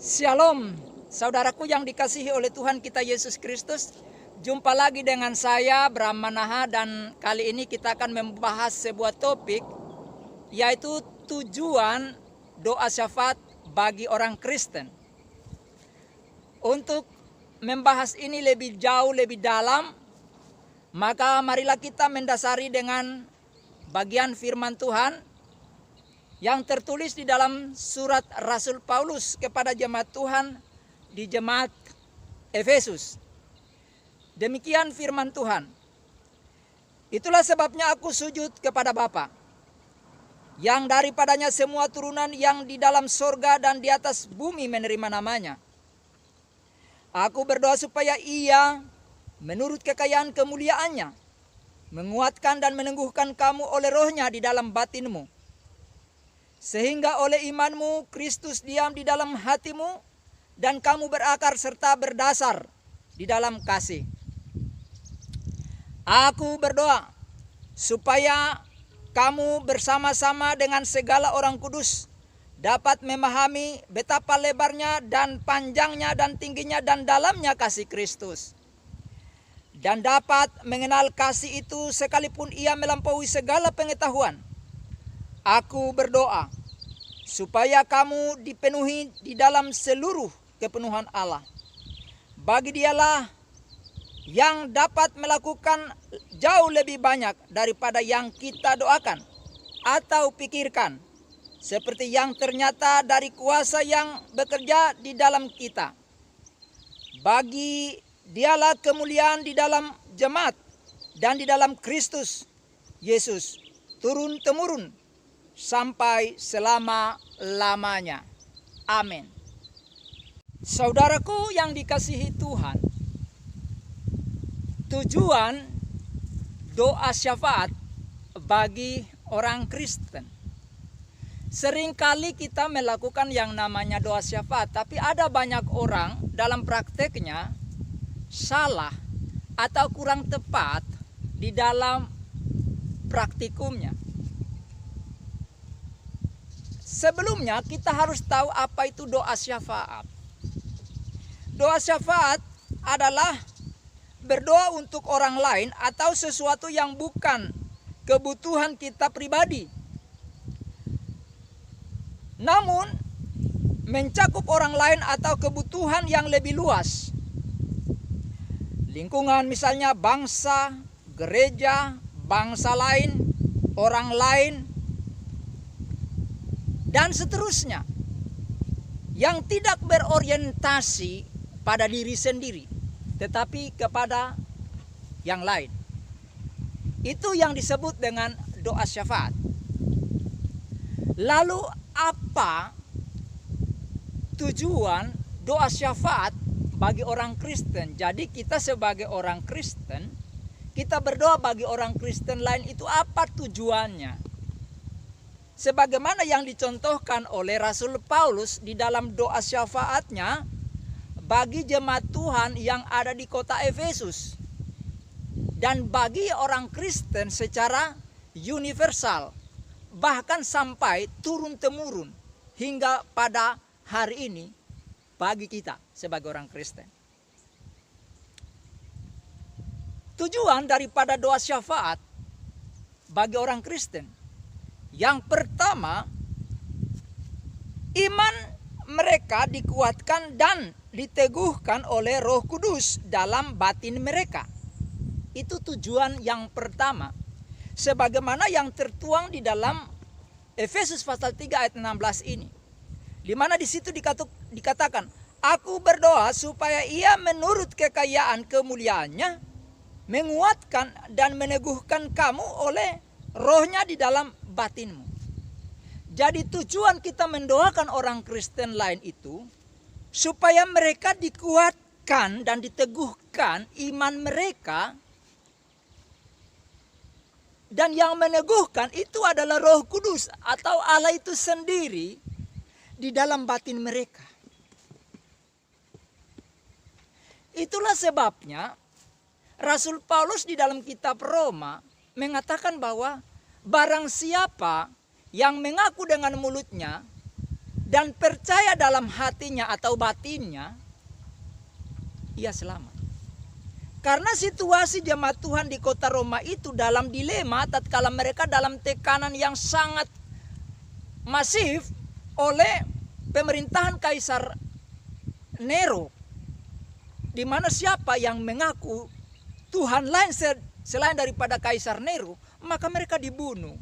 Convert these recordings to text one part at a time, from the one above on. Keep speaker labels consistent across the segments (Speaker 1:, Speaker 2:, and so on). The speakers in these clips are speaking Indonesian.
Speaker 1: Shalom, saudaraku yang dikasihi oleh Tuhan kita Yesus Kristus. Jumpa lagi dengan saya, Bram Manaha, dan kali ini kita akan membahas sebuah topik, yaitu tujuan doa syafaat bagi orang Kristen. Untuk membahas ini lebih jauh, lebih dalam, maka marilah kita mendasari dengan bagian firman Tuhan yang tertulis di dalam surat Rasul Paulus kepada jemaat Tuhan di jemaat Efesus. Demikian firman Tuhan. Itulah sebabnya aku sujud kepada Bapa, yang daripadanya semua turunan yang di dalam sorga dan di atas bumi menerima namanya. Aku berdoa supaya Ia menurut kekayaan kemuliaannya menguatkan dan meneguhkan kamu oleh Roh-Nya di dalam batinmu, sehingga oleh imanmu Kristus diam di dalam hatimu dan kamu berakar serta berdasar di dalam kasih. Aku berdoa supaya kamu bersama-sama dengan segala orang kudus dapat memahami betapa lebarnya dan panjangnya dan tingginya dan dalamnya kasih Kristus, dan dapat mengenal kasih itu sekalipun ia melampaui segala pengetahuan. Aku berdoa supaya kamu dipenuhi di dalam seluruh kepenuhan Allah. Bagi Dialah yang dapat melakukan jauh lebih banyak daripada yang kita doakan atau pikirkan, seperti yang ternyata dari kuasa yang bekerja di dalam kita. Bagi Dialah kemuliaan di dalam jemaat dan di dalam Kristus Yesus turun-temurun sampai selama-lamanya. Amin. Saudaraku yang dikasihi Tuhan, tujuan doa syafaat bagi orang Kristen. Seringkali kita melakukan yang namanya doa syafaat, tapi ada banyak orang dalam prakteknya salah atau kurang tepat di dalam praktikumnya. Sebelumnya kita harus tahu apa itu doa syafaat. Doa syafaat adalah berdoa untuk orang lain atau sesuatu yang bukan kebutuhan kita pribadi, namun mencakup orang lain atau kebutuhan yang lebih luas. Lingkungan, misalnya bangsa, gereja, bangsa lain, orang lain, dan seterusnya, yang tidak berorientasi pada diri sendiri, tetapi kepada yang lain. Itu yang disebut dengan doa syafaat. Lalu apa tujuan doa syafaat bagi orang Kristen? Jadi kita sebagai orang Kristen, kita berdoa bagi orang Kristen lain, itu apa tujuannya? Sebagaimana yang dicontohkan oleh Rasul Paulus di dalam doa syafaatnya bagi jemaat Tuhan yang ada di kota Efesus, dan bagi orang Kristen secara universal, bahkan sampai turun-temurun hingga pada hari ini bagi kita sebagai orang Kristen. Tujuan daripada doa syafaat bagi orang Kristen, yang pertama, iman mereka dikuatkan dan diteguhkan oleh Roh Kudus dalam batin mereka. Itu tujuan yang pertama, sebagaimana yang tertuang di dalam Efesus pasal 3 ayat 16 ini, di mana di situ dikatakan, aku berdoa supaya Ia menurut kekayaan kemuliaannya menguatkan dan meneguhkan kamu oleh Roh-Nya di dalam batinmu. Jadi tujuan kita mendoakan orang Kristen lain itu supaya mereka dikuatkan dan diteguhkan iman mereka, dan yang meneguhkan itu adalah Roh Kudus atau Allah itu sendiri di dalam batin mereka. Itulah sebabnya Rasul Paulus di dalam kitab Roma mengatakan bahwa barang siapa yang mengaku dengan mulutnya dan percaya dalam hatinya atau batinnya, ia selamat. Karena situasi jemaat Tuhan di kota Roma itu dalam dilema tatkala mereka dalam tekanan yang sangat masif oleh pemerintahan Kaisar Nero, di mana siapa yang mengaku Tuhan lain selain daripada Kaisar Nero, maka mereka dibunuh.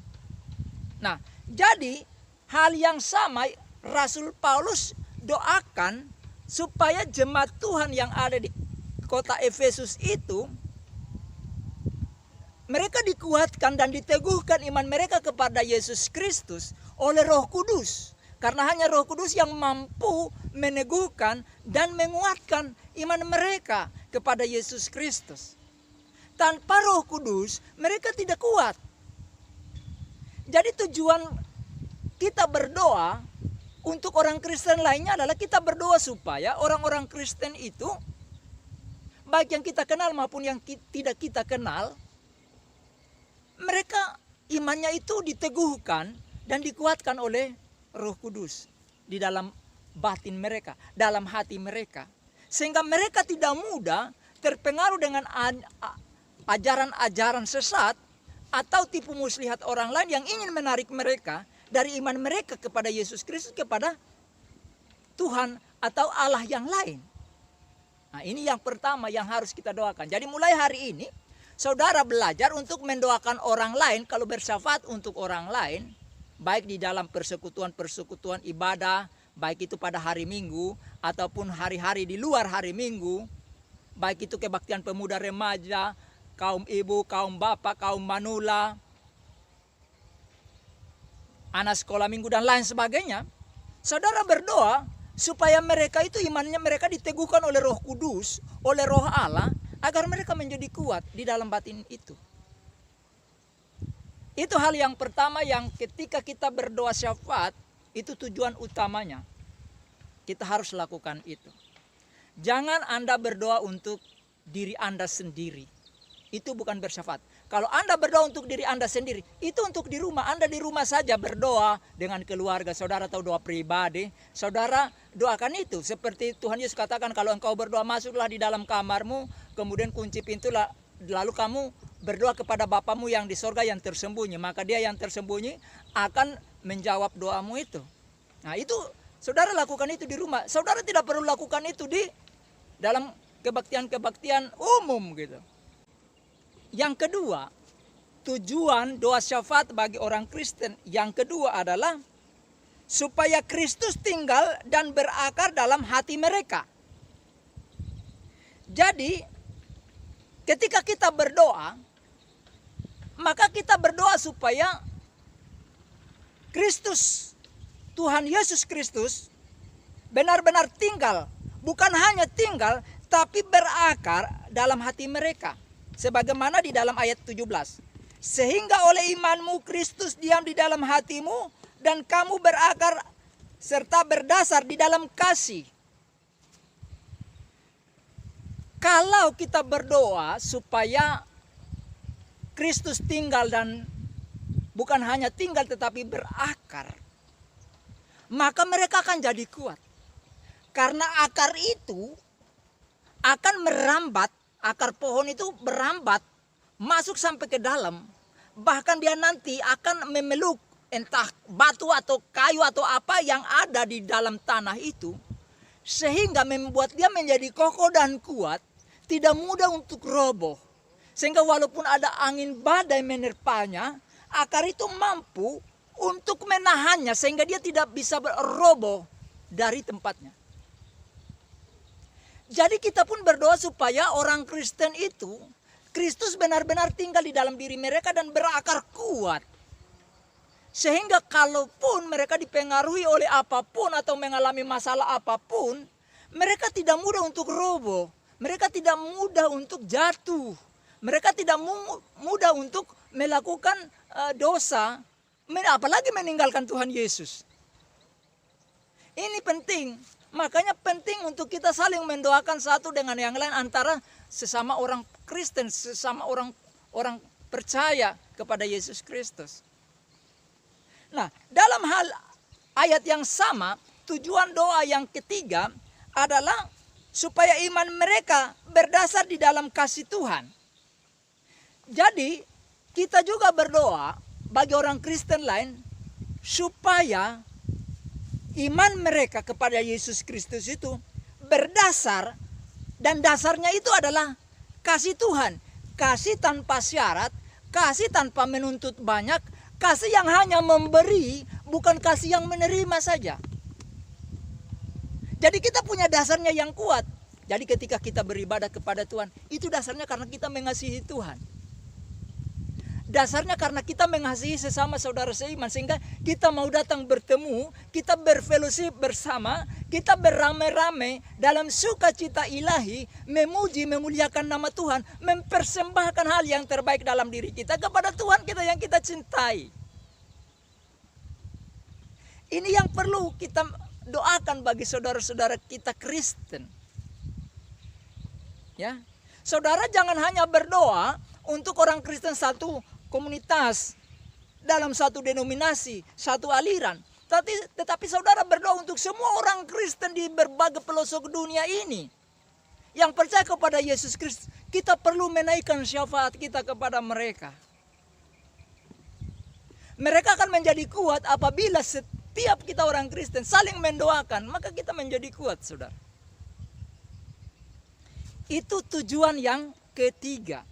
Speaker 1: Nah, jadi hal yang sama Rasul Paulus doakan supaya jemaat Tuhan yang ada di kota Efesus itu, mereka dikuatkan dan diteguhkan iman mereka kepada Yesus Kristus oleh Roh Kudus. Karena hanya Roh Kudus yang mampu meneguhkan dan menguatkan iman mereka kepada Yesus Kristus. Tanpa Roh Kudus, mereka tidak kuat. Jadi tujuan kita berdoa untuk orang Kristen lainnya adalah kita berdoa supaya orang-orang Kristen itu, baik yang kita kenal maupun yang tidak kita kenal, mereka imannya itu diteguhkan dan dikuatkan oleh Roh Kudus di dalam batin mereka, dalam hati mereka. Sehingga mereka tidak mudah terpengaruh dengan ajaran-ajaran sesat atau tipu muslihat orang lain yang ingin menarik mereka dari iman mereka kepada Yesus Kristus, kepada Tuhan atau Allah yang lain. Nah, ini yang pertama yang harus kita doakan. Jadi mulai hari ini saudara belajar untuk mendoakan orang lain kalau bersyafaat untuk orang lain, baik di dalam persekutuan-persekutuan ibadah, baik itu pada hari Minggu ataupun hari-hari di luar hari Minggu, baik itu kebaktian pemuda remaja, kaum ibu, kaum bapak, kaum manula, anak sekolah minggu dan lain sebagainya. Saudara berdoa supaya mereka itu imannya mereka diteguhkan oleh Roh Kudus, oleh Roh Allah, agar mereka menjadi kuat di dalam batin itu. Itu hal yang pertama yang ketika kita berdoa syafaat, itu tujuan utamanya. Kita harus lakukan itu. Jangan Anda berdoa untuk diri Anda sendiri. Itu bukan bersyafaat. Kalau Anda berdoa untuk diri Anda sendiri, itu untuk di rumah. Anda di rumah saja berdoa dengan keluarga saudara atau doa pribadi. Saudara doakan itu. Seperti Tuhan Yesus katakan, kalau engkau berdoa masuklah di dalam kamarmu, kemudian kunci pintu, lalu kamu berdoa kepada Bapamu yang di sorga yang tersembunyi. Maka dia yang tersembunyi akan menjawab doamu itu. Nah itu saudara lakukan itu di rumah. Saudara tidak perlu lakukan itu di dalam kebaktian-kebaktian umum gitu. Yang kedua, tujuan doa syafaat bagi orang Kristen yang kedua adalah supaya Kristus tinggal dan berakar dalam hati mereka. Jadi, ketika kita berdoa, maka kita berdoa supaya Kristus, Tuhan Yesus Kristus, benar-benar tinggal. Bukan hanya tinggal, tapi berakar dalam hati mereka. Sebagaimana di dalam ayat 17. Sehingga oleh imanmu Kristus diam di dalam hatimu dan kamu berakar serta berdasar di dalam kasih. Kalau kita berdoa supaya Kristus tinggal dan bukan hanya tinggal tetapi berakar, maka mereka akan jadi kuat. Karena akar itu akan merambat. Akar pohon itu berambat masuk sampai ke dalam. Bahkan dia nanti akan memeluk entah batu atau kayu atau apa yang ada di dalam tanah itu. Sehingga membuat dia menjadi kokoh dan kuat. Tidak mudah untuk roboh. Sehingga walaupun ada angin badai menerpanya, akar itu mampu untuk menahannya. Sehingga dia tidak bisa roboh dari tempatnya. Jadi kita pun berdoa supaya orang Kristen itu, Kristus benar-benar tinggal di dalam diri mereka dan berakar kuat. Sehingga kalaupun mereka dipengaruhi oleh apapun atau mengalami masalah apapun, mereka tidak mudah untuk roboh. Mereka tidak mudah untuk jatuh. Mereka tidak mudah untuk melakukan dosa, apalagi meninggalkan Tuhan Yesus. Ini penting. Makanya penting untuk kita saling mendoakan satu dengan yang lain antara sesama orang Kristen, sesama orang percaya kepada Yesus Kristus. Nah, dalam hal ayat yang sama, tujuan doa yang ketiga adalah supaya iman mereka berdasar di dalam kasih Tuhan. Jadi kita juga berdoa bagi orang Kristen lain supaya iman mereka kepada Yesus Kristus itu berdasar, dan dasarnya itu adalah kasih Tuhan. Kasih tanpa syarat, kasih tanpa menuntut banyak, kasih yang hanya memberi, bukan kasih yang menerima saja. Jadi kita punya dasarnya yang kuat. Jadi ketika kita beribadah kepada Tuhan, itu dasarnya karena kita mengasihi Tuhan. Dasarnya karena kita mengasihi sesama saudara seiman, sehingga kita mau datang bertemu, kita berfellowship bersama, kita beramai-ramai dalam sukacita ilahi, memuji, memuliakan nama Tuhan, mempersembahkan hal yang terbaik dalam diri kita kepada Tuhan kita yang kita cintai. Ini yang perlu kita doakan bagi saudara-saudara kita Kristen. Ya, saudara jangan hanya berdoa untuk orang Kristen satu komunitas, dalam satu denominasi, satu aliran. Tetapi saudara berdoa untuk semua orang Kristen di berbagai pelosok dunia ini yang percaya kepada Yesus Kristus. Kita perlu menaikkan syafaat kita kepada mereka. Mereka akan menjadi kuat apabila setiap kita orang Kristen saling mendoakan, maka kita menjadi kuat, saudara. Itu tujuan yang ketiga.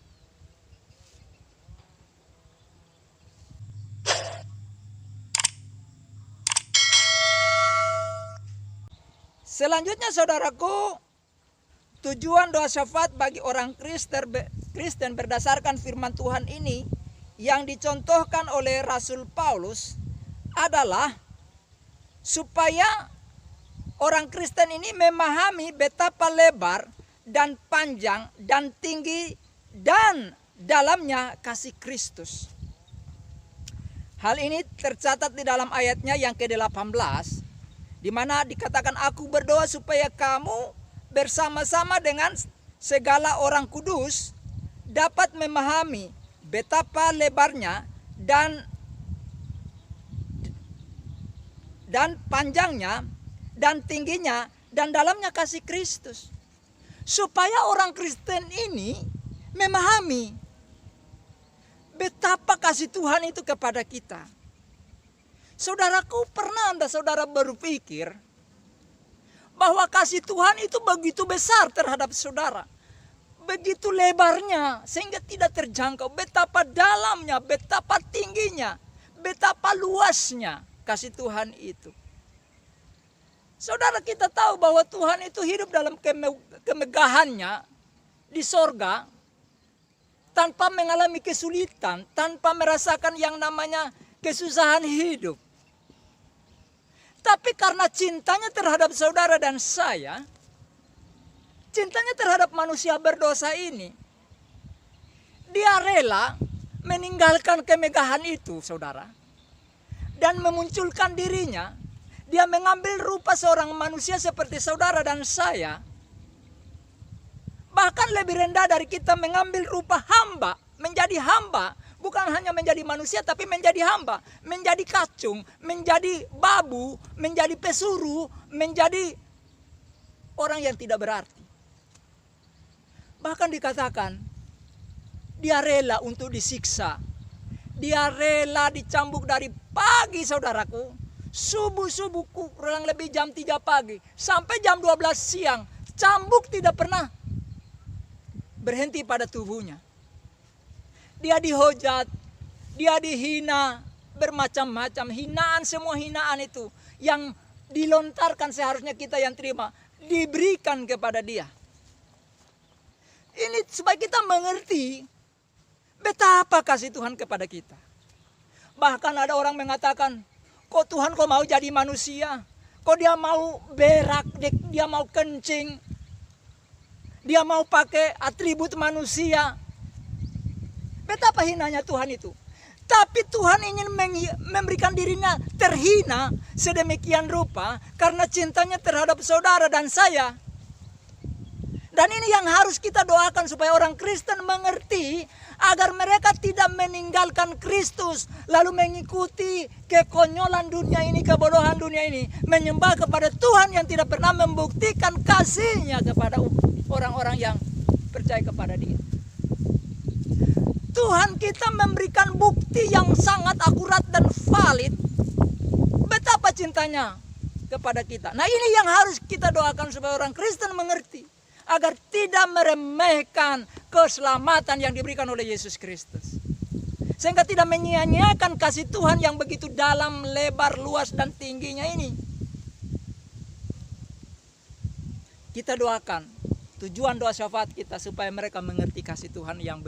Speaker 1: Selanjutnya saudaraku, tujuan doa syafaat bagi orang Kristen berdasarkan firman Tuhan ini yang dicontohkan oleh Rasul Paulus adalah supaya orang Kristen ini memahami betapa lebar dan panjang dan tinggi dan dalamnya kasih Kristus. Hal ini tercatat di dalam ayatnya yang ke-18, di mana dikatakan, aku berdoa supaya kamu bersama-sama dengan segala orang kudus dapat memahami betapa lebarnya dan panjangnya dan tingginya dan dalamnya kasih Kristus. Supaya orang Kristen ini memahami betapa kasih Tuhan itu kepada kita. Saudaraku, pernah saudara berpikir bahwa kasih Tuhan itu begitu besar terhadap saudara? Begitu lebarnya sehingga tidak terjangkau. Betapa dalamnya, betapa tingginya, betapa luasnya kasih Tuhan itu. Saudara, kita tahu bahwa Tuhan itu hidup dalam kemegahannya di sorga, tanpa mengalami kesulitan, tanpa merasakan yang namanya kesusahan hidup. Tapi karena cintanya terhadap saudara dan saya, cintanya terhadap manusia berdosa ini, dia rela meninggalkan kemegahan itu, saudara, dan memunculkan dirinya. Dia mengambil rupa seorang manusia seperti saudara dan saya, bahkan lebih rendah dari kita, mengambil rupa hamba, menjadi hamba. Bukan hanya menjadi manusia, tapi menjadi hamba, menjadi kacung, menjadi babu, menjadi pesuru, menjadi orang yang tidak berarti. Bahkan dikatakan, dia rela untuk disiksa. Dia rela dicambuk dari pagi, saudaraku. Subuh-subuh kurang lebih jam 3 pagi sampai jam 12 siang. Cambuk tidak pernah berhenti pada tubuhnya. Dia dihujat, dia dihina, bermacam-macam hinaan, semua hinaan itu yang dilontarkan seharusnya kita yang terima, diberikan kepada dia. Ini supaya kita mengerti betapa kasih Tuhan kepada kita. Bahkan ada orang mengatakan, kok Tuhan kok mau jadi manusia? Kok dia mau berak, dia mau kencing, dia mau pakai atribut manusia. Betapa hinanya Tuhan itu. Tapi Tuhan ingin memberikan dirinya terhina sedemikian rupa karena cintanya terhadap saudara dan saya. Dan ini yang harus kita doakan supaya orang Kristen mengerti agar mereka tidak meninggalkan Kristus lalu mengikuti kekonyolan dunia ini, kebodohan dunia ini, menyembah kepada Tuhan yang tidak pernah membuktikan kasih-Nya kepada orang-orang yang percaya kepada Dia. Tuhan kita memberikan bukti yang sangat akurat dan valid betapa cintanya kepada kita. Nah, ini yang harus kita doakan supaya orang Kristen mengerti agar tidak meremehkan keselamatan yang diberikan oleh Yesus Kristus. Sehingga tidak menyia-nyiakan kasih Tuhan yang begitu dalam, lebar, luas, dan tingginya ini. Kita doakan tujuan doa syafaat kita supaya mereka mengerti kasih Tuhan yang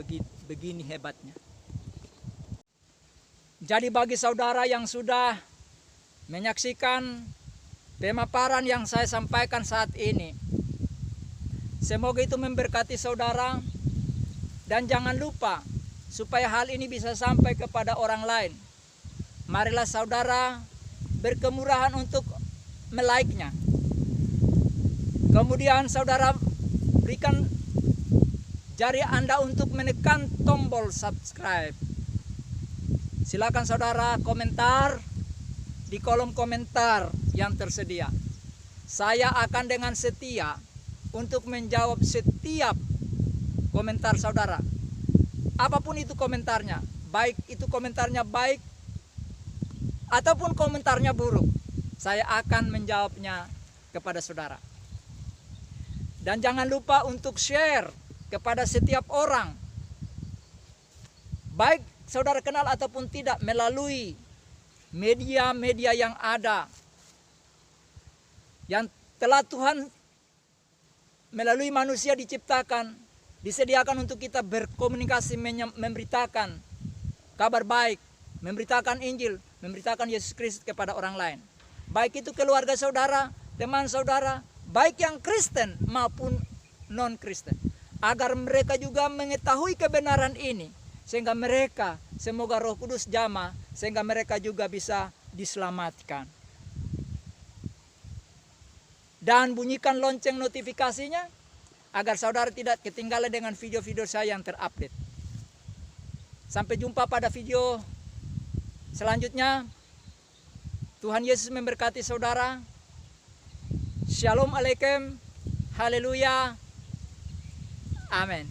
Speaker 1: begini hebatnya. Jadi bagi saudara yang sudah menyaksikan pemaparan yang saya sampaikan saat ini, semoga itu memberkati saudara, dan jangan lupa supaya hal ini bisa sampai kepada orang lain. Marilah saudara berkemurahan untuk melike-nya. Kemudian saudara berikan jari Anda untuk menekan tombol subscribe. Silakan saudara komentar di kolom komentar yang tersedia. Saya akan dengan setia untuk menjawab setiap komentar saudara. Apapun itu komentarnya, baik itu komentarnya baik ataupun komentarnya buruk, saya akan menjawabnya kepada saudara. Dan jangan lupa untuk share kepada setiap orang, baik saudara kenal ataupun tidak, melalui media-media yang ada, yang telah Tuhan melalui manusia diciptakan, disediakan untuk kita berkomunikasi, memberitakan kabar baik, memberitakan Injil, memberitakan Yesus Kristus kepada orang lain. Baik itu keluarga saudara, teman saudara, baik yang Kristen maupun non-Kristen. Agar mereka juga mengetahui kebenaran ini, sehingga mereka, semoga Roh Kudus jamah, sehingga mereka juga bisa diselamatkan. Dan bunyikan lonceng notifikasinya agar saudara tidak ketinggalan dengan video-video saya yang terupdate. Sampai jumpa pada video selanjutnya. Tuhan Yesus memberkati saudara. Shalom alaikum. Haleluya. Amin.